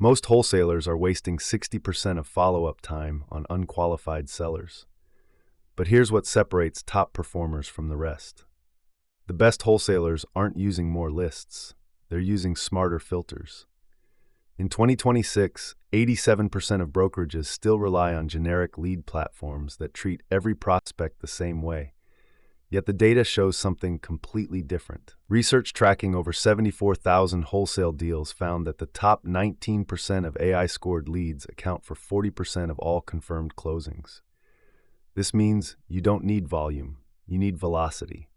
Most wholesalers are wasting 60% of follow-up time on unqualified sellers. But here's what separates top performers from the rest. The best wholesalers aren't using more lists, they're using smarter filters. In 2026, 87% of brokerages still rely on generic lead platforms that treat every prospect the same way. Yet the data shows something completely different. Research tracking over 74,000 wholesale deals found that the top 19% of AI-scored leads account for 40% of all confirmed closings. This means you don't need volume, you need velocity.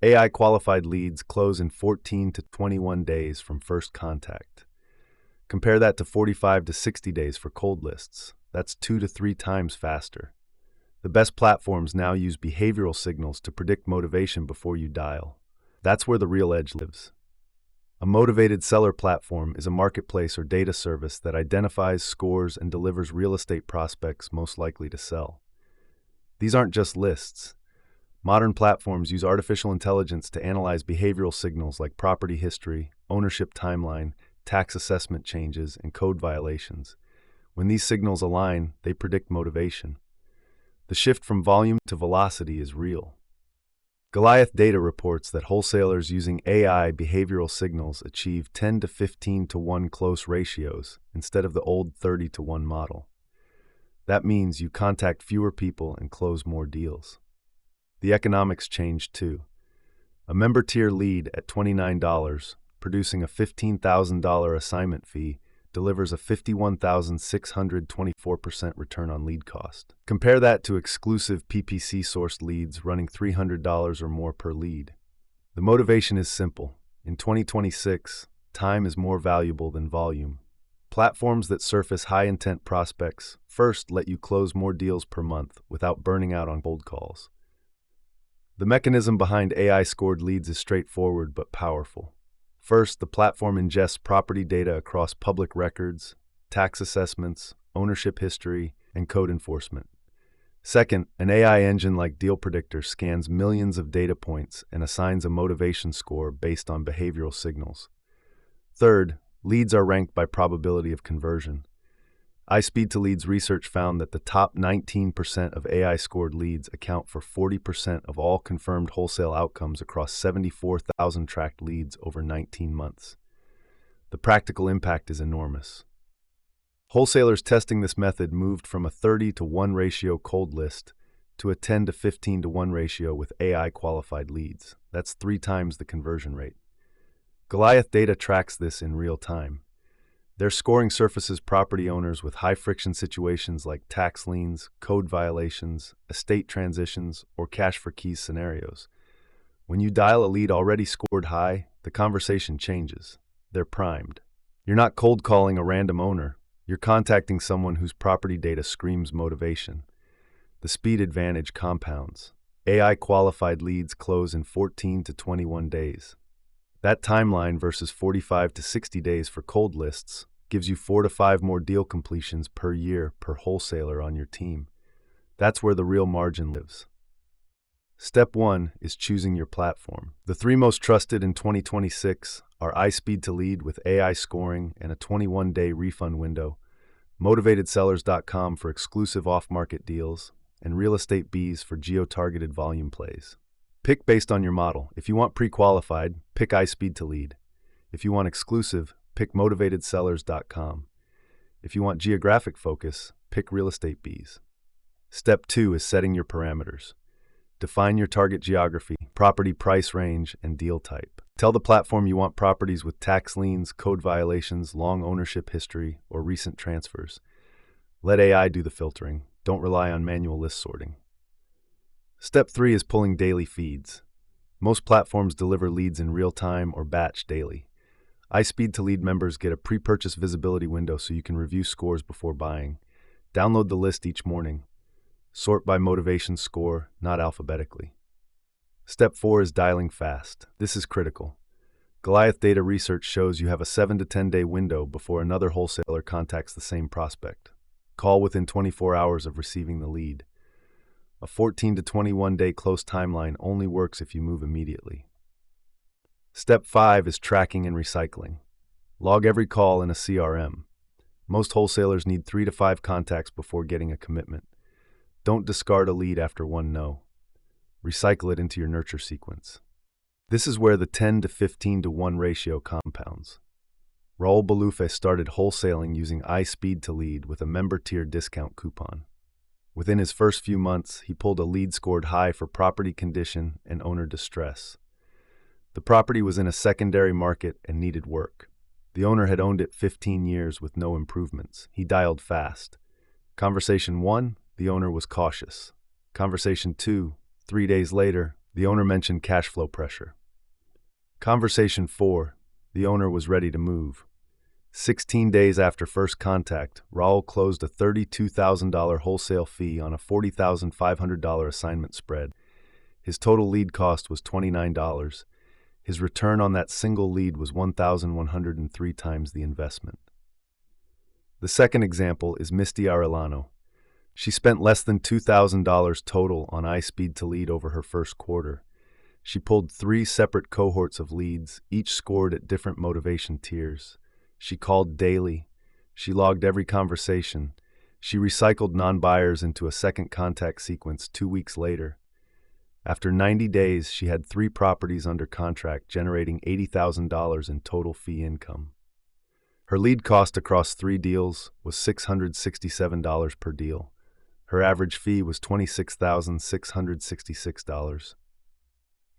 AI-qualified leads close in 14 to 21 days from first contact. Compare that to 45 to 60 days for cold lists. That's 2 to 3 times faster. The best platforms now use behavioral signals to predict motivation before you dial. That's where the real edge lives. A motivated seller platform is a marketplace or data service that identifies, scores, and delivers real estate prospects most likely to sell. These aren't just lists. Modern platforms use artificial intelligence to analyze behavioral signals like property history, ownership timeline, tax assessment changes, and code violations. When these signals align, they predict motivation. The shift from volume to velocity is real. Goliath Data reports that wholesalers using AI behavioral signals achieve 10 to 15 to 1 close ratios instead of the old 30 to 1 model. That means you contact fewer people and close more deals. The economics changed too. A member tier lead at $29, producing a $15,000 assignment fee, delivers a 51,624% return on lead cost. Compare that to exclusive PPC-sourced leads running $300 or more per lead. The motivation is simple. In 2026, time is more valuable than volume. Platforms that surface high-intent prospects first let you close more deals per month without burning out on cold calls. The mechanism behind AI-scored leads is straightforward but powerful. First, the platform ingests property data across public records, tax assessments, ownership history, and code enforcement. Second, an AI engine like Deal Predictor scans millions of data points and assigns a motivation score based on behavioral signals. Third, leads are ranked by probability of conversion. iSpeedToLead's research found that the top 19% of AI-scored leads account for 40% of all confirmed wholesale outcomes across 74,000 tracked leads over 19 months. The practical impact is enormous. Wholesalers testing this method moved from a 30 to 1 ratio cold list to a 10 to 15 to 1 ratio with AI-qualified leads. That's 3 times the conversion rate. Goliath Data tracks this in real time. Their scoring surfaces property owners with high-friction situations like tax liens, code violations, estate transitions, or cash-for-keys scenarios. When you dial a lead already scored high, the conversation changes. They're primed. You're not cold calling a random owner. You're contacting someone whose property data screams motivation. The speed advantage compounds. AI-qualified leads close in 14 to 21 days. That timeline versus 45 to 60 days for cold lists gives you 4 to 5 more deal completions per year per wholesaler on your team. That's where the real margin lives. Step 1 is choosing your platform. The 3 most trusted in 2026 are iSpeedToLead with AI scoring and a 21-day refund window, MotivatedSellers.com for exclusive off-market deals, and Real Estate Bees for geo-targeted volume plays. Pick based on your model. If you want pre-qualified, pick iSpeedToLead. If you want exclusive, pick MotivatedSellers.com. If you want geographic focus, pick Real Estate Bees. Step 2 is setting your parameters. Define your target geography, property price range, and deal type. Tell the platform you want properties with tax liens, code violations, long ownership history, or recent transfers. Let AI do the filtering. Don't rely on manual list sorting. Step 3 is pulling daily feeds. Most platforms deliver leads in real time or batch daily. iSpeedToLead members get a pre-purchase visibility window so you can review scores before buying. Download the list each morning. Sort by motivation score, not alphabetically. Step 4 is dialing fast. This is critical. Goliath Data research shows you have a 7 to 10 day window before another wholesaler contacts the same prospect. Call within 24 hours of receiving the lead. A 14 to 21 day close timeline only works if you move immediately. Step 5 is tracking and recycling. Log every call in a CRM. Most wholesalers need 3 to 5 contacts before getting a commitment. Don't discard a lead after one no. Recycle it into your nurture sequence. This is where the 10 to 15 to 1 ratio compounds. Raul Balufe started wholesaling using iSpeedToLead with a member tier discount coupon. Within his first few months, he pulled a lead scored high for property condition and owner distress. The property was in a secondary market and needed work. The owner had owned it 15 years with no improvements. He dialed fast. Conversation 1, the owner was cautious. Conversation 2, 3 days later, the owner mentioned cash flow pressure. Conversation 4, the owner was ready to move. 16 days after first contact, Raul closed a $32,000 wholesale fee on a $40,500 assignment spread. His total lead cost was $29. His return on that single lead was 1,103 times the investment. The second example is Misty Arellano. She spent less than $2,000 total on iSpeedToLead over her first quarter. She pulled 3 separate cohorts of leads, each scored at different motivation tiers. She called daily. She logged every conversation. She recycled non-buyers into a second contact sequence 2 weeks later. After 90 days, she had 3 properties under contract, generating $80,000 in total fee income. Her lead cost across 3 deals was $667 per deal. Her average fee was $26,666.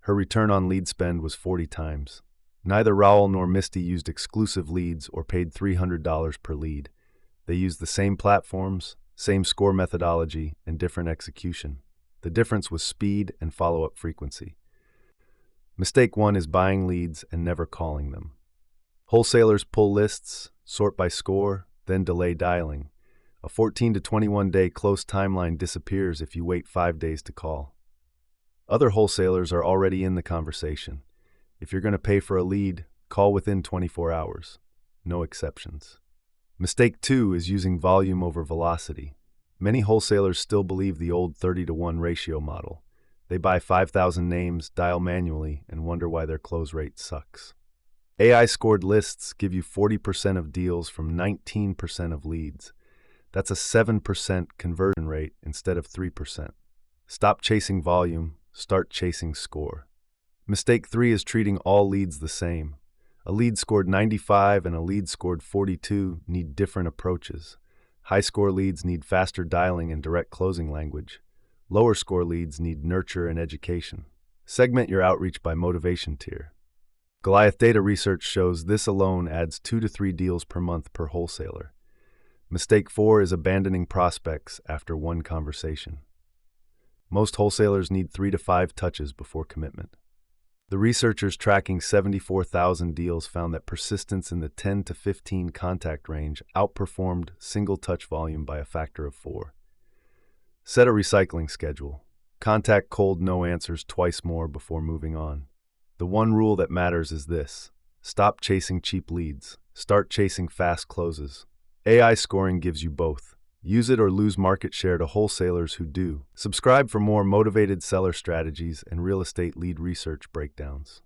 Her return on lead spend was 40 times. Neither Raul nor Misty used exclusive leads or paid $300 per lead. They used the same platforms, same score methodology, and different execution. The difference was speed and follow-up frequency. Mistake 1 is buying leads and never calling them. Wholesalers pull lists, sort by score, then delay dialing. A 14 to 21 day close timeline disappears if you wait 5 days to call. Other wholesalers are already in the conversation. If you're going to pay for a lead, call within 24 hours. No exceptions. Mistake 2 is using volume over velocity. Many wholesalers still believe the old 30 to 1 ratio model. They buy 5,000 names, dial manually, and wonder why their close rate sucks. AI-scored lists give you 40% of deals from 19% of leads. That's a 7% conversion rate instead of 3%. Stop chasing volume, start chasing score. Mistake 3 is treating all leads the same. A lead scored 95 and a lead scored 42 need different approaches. High-score leads need faster dialing and direct closing language. Lower-score leads need nurture and education. Segment your outreach by motivation tier. Goliath Data research shows this alone adds 2 to 3 deals per month per wholesaler. Mistake 4 is abandoning prospects after 1 conversation. Most wholesalers need 3 to 5 touches before commitment. The researchers tracking 74,000 deals found that persistence in the 10 to 15 contact range outperformed single-touch volume by a factor of 4. Set a recycling schedule. Contact cold no answers twice more before moving on. The one rule that matters is this: stop chasing cheap leads. Start chasing fast closes. AI scoring gives you both. Use it or lose market share to wholesalers who do. Subscribe for more motivated seller strategies and real estate lead research breakdowns.